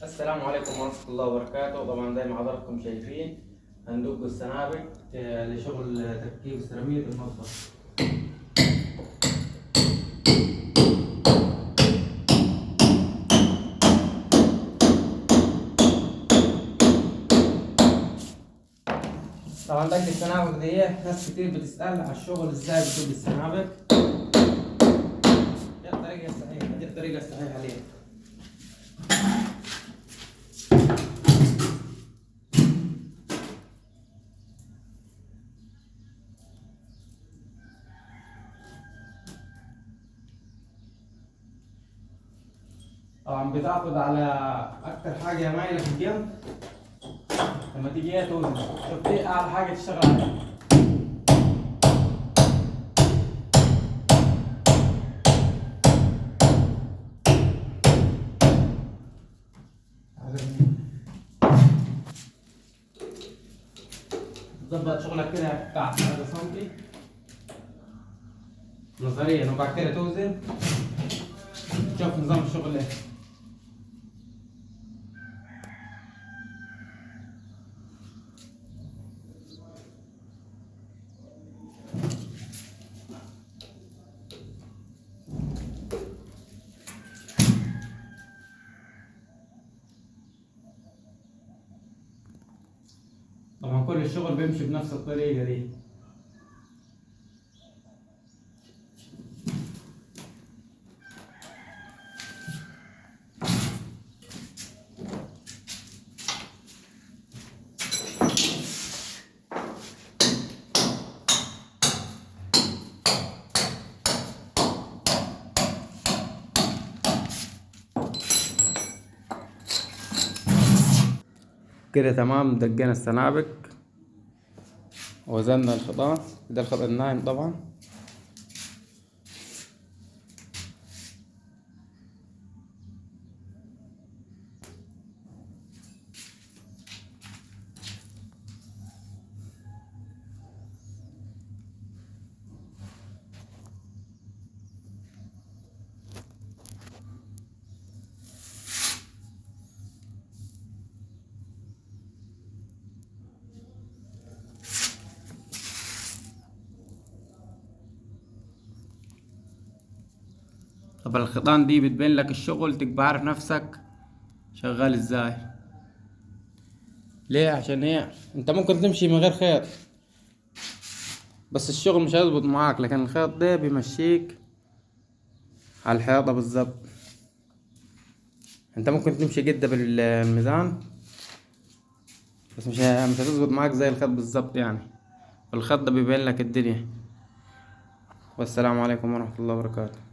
السلام عليكم ورحمة الله وبركاته. طبعا زي ما حضراتكم شايفين هندق السنابك لشغل تركيب سيراميك المطبخ. طبعا دق السنابك دي ناس كتير بتسأل على الشغل ازاي بتدق السنابك. دي الطريقة الصحيحة ليه. طبعا بتعتمد على أكتر حاجة مايلة في الجنب. لما تيجي توزن شوف ايه أعلى حاجة تشتغل عليها. ظبط شغلك كده بتاع 3 سم نظريا، وبعد كده توزن تشوف نظام الشغل ايه. طبعا كل الشغل بيمشي بنفس الطريقة دي. كده تمام، دقينا السنابك وزننا الخضار. ده الخضار الناعم طبعا. طب الخيطان دي بتبين لك الشغل، تبقى عارف نفسك شغال ازاي. ليه؟ عشان هي انت ممكن تمشي من غير خيط بس الشغل مش هيظبط معاك، لكن الخيط ده بيمشيك على الحيطة بالظبط. انت ممكن تمشي جدة بالميزان بس مش هتظبط معاك زي الخيط بالظبط يعني. الخيط ده بيبين لك الدنيا. والسلام عليكم ورحمة الله وبركاته.